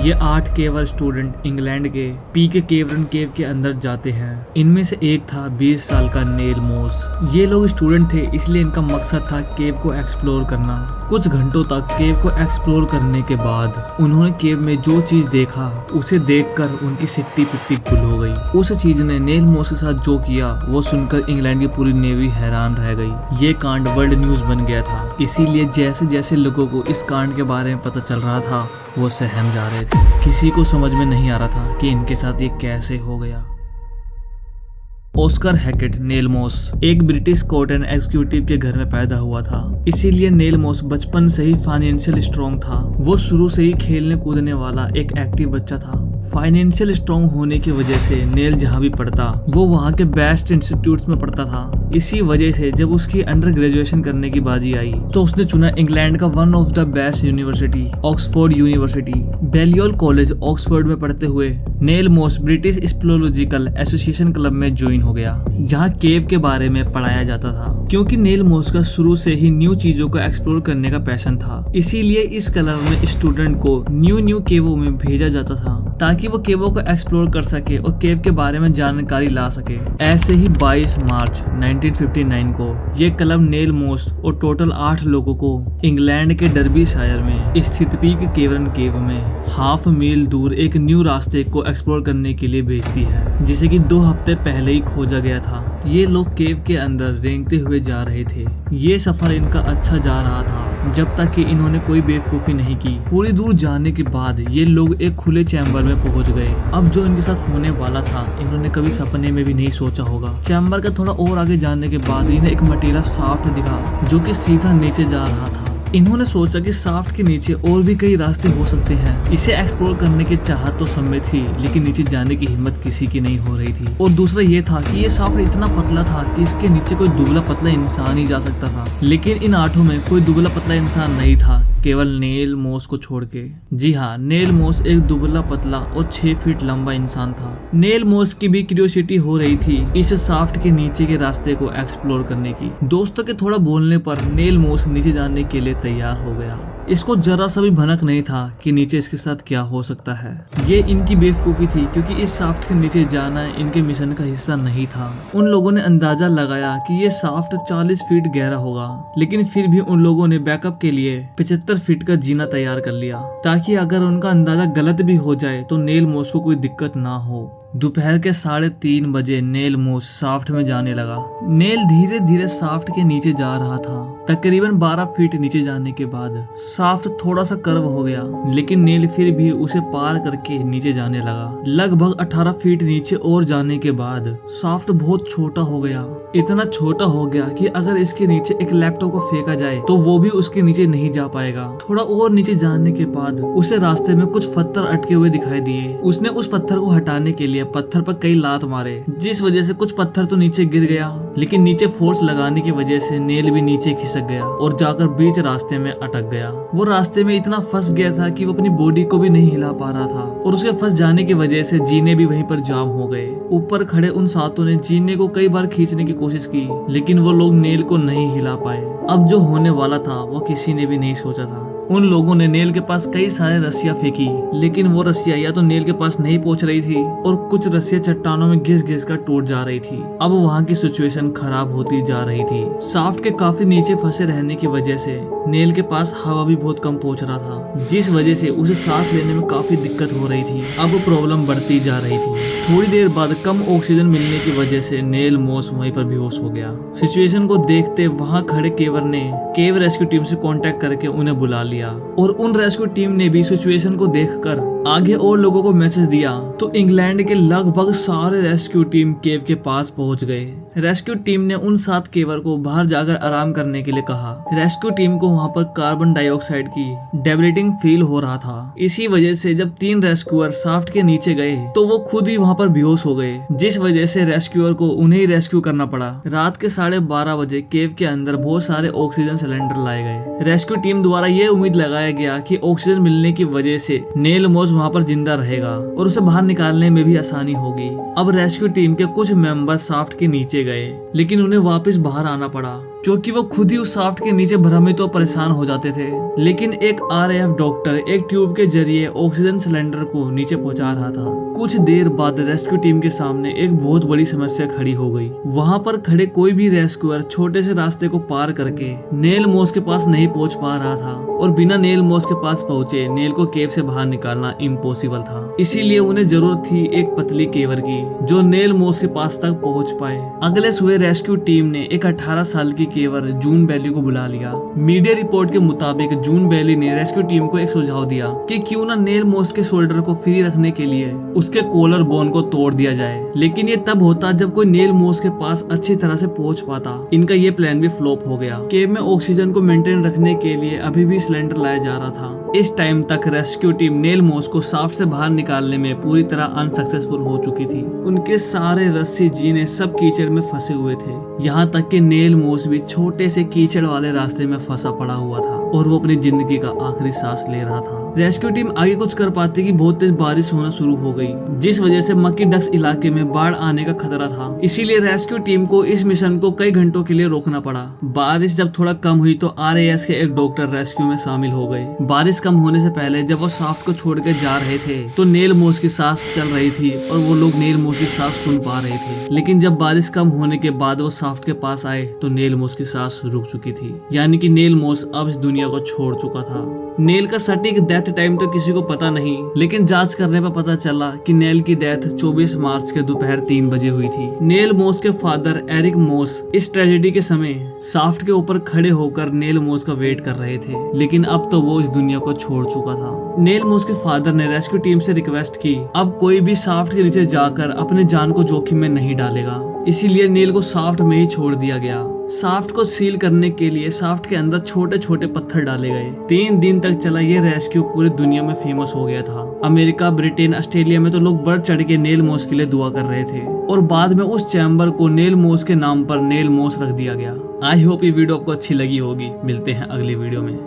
ये 8 केवर student England के पीके केवरन केव के अंदर जाते हैं। इनमें से एक था 20 साल का नेल मोस। ये लोग स्टूडेंट थे, इसलिए इनका मकसद था केव को एक्सप्लोर करना। कुछ घंटों तक केव को एक्सप्लोर करने के बाद उन्होंने केव में जो चीज देखा उसे देखकर उनकी सिट्टी पिट्टी गुल हो गई। उस चीज ने नेल मोस के साथ जो किया वो सुनकर इंग्लैंड की पूरी नेवी हैरान रह गई। ये कांड वर्ल्ड न्यूज बन गया था, इसीलिए जैसे जैसे लोगों को इस कांड के बारे में पता चल रहा था वो सहम जा रहे थे। किसी को समझ में नहीं आ रहा था कि इनके साथ ये कैसे हो गया। ऑस्कर हैकेट नेल मोस एक ब्रिटिश कोर्ट एंड एग्जीक्यूटिव के घर में पैदा हुआ था, इसीलिए नेल मोस बचपन से ही फाइनेंशियल स्ट्रॉन्ग था। वो शुरू से ही खेलने कूदने वाला एक एक्टिव बच्चा था। फाइनेंशियल स्ट्रॉन्ग होने की वजह से नेल जहाँ भी पढ़ता वो वहाँ के बेस्ट इंस्टीट्यूट्स में पढ़ता था। इसी वजह से जब उसकी अंडर ग्रेजुएशन करने की बाजी आई तो उसने चुना इंग्लैंड का one of the best university Oxford university. Balliol college Oxford में पढ़ते हुए Neil Moss British speleological association club में ज्वाइन हो गया, जहाँ केव के बारे में पढ़ाया जाता था। क्योंकि नेल मोस का शुरू से ही न्यू चीजों को एक्सप्लोर करने का पैशन था, इसीलिए इस क्लब में स्टूडेंट को न्यू केवों में भेजा जाता था ताकि वो केवों को एक्सप्लोर कर सके और केव के बारे में जानकारी ला सके। ऐसे ही 22 मार्च 1959 को ये क्लब नेल मोस और टोटल 8 लोगों को इंग्लैंड के डर्बीशायर में स्थित पीक केवरन केव में हाफ मील दूर एक न्यू रास्ते को एक्सप्लोर करने के लिए भेजती है, जिसे कि 2 हफ्ते पहले ही खोजा गया था। ये लोग केव के अंदर रेंगते हुए जा रहे थे। ये सफर इनका अच्छा जा रहा था जब तक कि इन्होंने कोई बेवकूफी नहीं की। पूरी दूर जाने के बाद ये लोग एक खुले चैम्बर में पहुंच गए। अब जो इनके साथ होने वाला था इन्होंने कभी सपने में भी नहीं सोचा होगा। चैम्बर का थोड़ा और आगे जाने के बाद इन्हें एक मटेरियल शाफ्ट दिखा जो कि सीधा नीचे जा रहा था। इन्होंने सोचा कि शाफ्ट के नीचे और भी कई रास्ते हो सकते हैं। इसे एक्सप्लोर करने की चाहत तो सब में थी, लेकिन नीचे जाने की हिम्मत किसी की नहीं हो रही थी। और दूसरा ये था कि ये शाफ्ट इतना पतला था कि इसके नीचे कोई दुबला पतला इंसान ही जा सकता था, लेकिन इन 8 में कोई दुबला पतला इंसान नहीं था, केवल नेल मोस को छोड़ के। जी हाँ, नेल मोस एक दुबला पतला और 6 फीट लंबा इंसान था। नेल मोस की भी क्यूरियोसिटी हो रही थी इस शाफ्ट के नीचे के रास्ते को एक्सप्लोर करने की। दोस्तों के थोड़ा बोलने पर नेल मोस नीचे जाने के लिए तैयार हो गया। इसको जरा सा भी भनक नहीं था कि नीचे इसके साथ क्या हो सकता है। ये इनकी बेवकूफी थी, क्योंकि इस शाफ्ट के नीचे जाना इनके मिशन का हिस्सा नहीं था। उन लोगों ने अंदाजा लगाया कि ये शाफ्ट 40 फीट गहरा होगा, लेकिन फिर भी उन लोगों ने बैकअप के लिए 75 फीट का जीना तैयार कर लिया, ताकि अगर उनका अंदाजा गलत भी हो जाए तो नेल मोस को कोई दिक्कत ना हो। दोपहर के 3:30 बजे नेल मोस शाफ्ट में जाने लगा। नेल धीरे धीरे शाफ्ट के नीचे जा रहा था। तकरीबन 12 फीट नीचे जाने के बाद शाफ्ट थोड़ा सा कर्व हो गया, लेकिन नेल फिर भी उसे पार करके नीचे जाने लगा। लगभग 18 फीट नीचे और जाने के बाद शाफ्ट बहुत छोटा हो गया। इतना छोटा हो गया कि अगर इसके नीचे एक लैपटॉप को फेंका जाए तो वो भी उसके नीचे नहीं जा पाएगा। थोड़ा और नीचे जाने के बाद उसे रास्ते में कुछ पत्थर अटके हुए दिखाई दिए। उसने उस पत्थर को हटाने के लिए पत्थर पर कई लात मारे, जिस वजह से कुछ पत्थर तो नीचे गिर गया, लेकिन नीचे फोर्स लगाने की वजह से नेल भी नीचे खिसक गया और जाकर बीच रास्ते में अटक गया। वो रास्ते में इतना फंस गया था कि वो अपनी बॉडी को भी नहीं हिला पा रहा था, और उसके फंस जाने की वजह से जीने भी वहीं पर जाम हो गए। ऊपर खड़े उन 7 ने जीने को कई बार खींचने की कोशिश की, लेकिन वो लोग नेल को नहीं हिला पाए। अब जो होने वाला था वो किसी ने भी नहीं सोचा था। उन लोगों ने नेल के पास कई सारे रस्सियां फेंकी, लेकिन वो रस्सियां या तो नेल के पास नहीं पहुंच रही थी और कुछ रस्सियां चट्टानों में घिस घिस कर टूट जा रही थी। अब वहाँ की सिचुएशन खराब होती जा रही थी। शाफ्ट के काफी नीचे फंसे रहने की वजह से नेल के पास हवा भी बहुत कम पहुंच रहा था, जिस वजह से उसे सांस लेने में काफी दिक्कत हो रही थी। अब प्रॉब्लम बढ़ती जा रही थी। थोड़ी देर बाद कम ऑक्सीजन मिलने की वजह से नेल मोस वहीं पर बेहोश हो गया। सिचुएशन को देखते वहाँ खड़े केवर ने केव रेस्क्यू टीम से कांटेक्ट करके उन्हें बुला लिया, और उन रेस्क्यू टीम ने भी सिचुएशन को देखकर आगे और लोगों को मैसेज दिया। तो इंग्लैंड के लगभग सारे रेस्क्यू टीम केव के पास पहुंच गए। रेस्क्यू टीम ने उन 7 केवर को बाहर जाकर आराम करने के लिए कहा। रेस्क्यू टीम को वहां पर कार्बन डाइऑक्साइड की डेब्लेटिंग फील हो रहा था। इसी वजह से जब 3 रेस्क्यूअर शाफ्ट के नीचे गए तो वो खुद ही वहां पर बेहोश हो गए, जिस वजह से रेस्क्यूअर को उन्हें ही रेस्क्यू करना पड़ा। रात के 12:30 बजे केव के अंदर बहुत सारे ऑक्सीजन सिलेंडर लाए गए। रेस्क्यू टीम द्वारा ये उम्मीद लगाया गया कि ऑक्सीजन मिलने की वजह से नेल मोस वहाँ पर जिंदा रहेगा और उसे बाहर निकालने में भी आसानी होगी। अब रेस्क्यू टीम के कुछ मेंबर शाफ्ट के नीचे गए, लेकिन उन्हें वापस बाहर आना पड़ा। क्योंकि वो खुद ही उस शाफ्ट के नीचे भ्रमित और परेशान हो जाते थे। लेकिन एक RAF डॉक्टर एक ट्यूब के जरिए ऑक्सीजन सिलेंडर को नीचे पहुंचा रहा था। कुछ देर बाद रेस्क्यू टीम के सामने एक बहुत बड़ी समस्या खड़ी हो गई। वहां पर खड़े कोई भी रेस्क्यूअर छोटे से रास्ते को पार करके नेल मोस के पास नहीं पहुंच पा रहा था और बिना नेल मोस के पास पहुंचे नेल को केव से बाहर निकालना इम्पॉसिबल था। इसीलिए उन्हें जरूरत थी एक पतली केवर की जो नेल मोस के पास तक पहुंच पाए। अगले सुबह रेस्क्यू टीम ने एक 18 साल की केवर जून बेली को बुला लिया। मीडिया रिपोर्ट के मुताबिक जून बेली ने रेस्क्यू टीम को एक सुझाव दिया कि क्यों ना नेल मोस के शोल्डर को फ्री रखने के लिए उसके कॉलर बोन को तोड़ दिया जाए। लेकिन ये तब होता जब कोई नेल मोस के पास अच्छी तरह से पहुंच पाता। इनका ये प्लान भी फ्लॉप हो गया। केव में ऑक्सीजन को मेंटेन रखने के लिए अभी भी सिलेंडर लाया जा रहा था। इस टाइम तक रेस्क्यू टीम नेल मोस को शाफ्ट से बाहर निकालने में पूरी तरह अनसक्सेसफुल हो चुकी थी। उनके सारे रस्सी जीने सब कीचड़ में फंसे हुए थे। यहाँ तक कि नेल मोस भी छोटे से कीचड़ वाले रास्ते में फंसा पड़ा हुआ था और वो अपनी जिंदगी का आखिरी सांस ले रहा था। रेस्क्यू टीम आगे कुछ कर पाती कि बहुत तेज बारिश होना शुरू हो गई, जिस वजह से मक्की डक्स इलाके में बाढ़ आने का खतरा था। इसीलिए रेस्क्यू टीम को इस मिशन को कई घंटों के लिए रोकना पड़ा। बारिश जब थोड़ा कम हुई तो RAF के एक डॉक्टर रेस्क्यू में शामिल हो गए। बारिश कम होने से पहले जब वो शाफ्ट को छोड़ के जा रहे थे तो नेल मोस की सांस चल रही थी और वो लोग नेल मोस की सांस सुन पा रहे थे। लेकिन जब बारिश कम होने के बाद वो शाफ्ट के पास आए तो नेल मोस की सांस रुक चुकी थी, यानी कि नेल मोस अब इस दुनिया को छोड़ चुका था। नेल का सटीक डेथ टाइम तो किसी को पता नहीं, लेकिन जांच करने पर पता चला कि नेल की डेथ 24 मार्च के दोपहर 3 बजे हुई थी। नेल मोस के फादर एरिक मोस इस ट्रेजेडी के समय शाफ्ट के ऊपर खड़े होकर नेल मोस का वेट कर रहे थे, लेकिन अब तो वो इस दुनिया को छोड़ चुका था। नेल मोस के फादर ने रेस्क्यू टीम से रिक्वेस्ट की अब कोई भी शाफ्ट के नीचे जाकर अपने जान को जोखिम में नहीं डालेगा। इसीलिए नेल को शाफ्ट में ही छोड़ दिया गया। शाफ्ट को सील करने के लिए शाफ्ट के अंदर छोटे छोटे पत्थर डाले गए। 3 दिन तक चला ये रेस्क्यू पूरी दुनिया में फेमस हो गया था। अमेरिका, ब्रिटेन, ऑस्ट्रेलिया में तो लोग बढ़ चढ़ के नेल मोस के लिए दुआ कर रहे थे और बाद में उस चैम्बर को नेल मोस के नाम पर नेल मोस रख दिया गया। आई होप ये वीडियो आपको अच्छी लगी होगी। मिलते हैं अगली वीडियो में।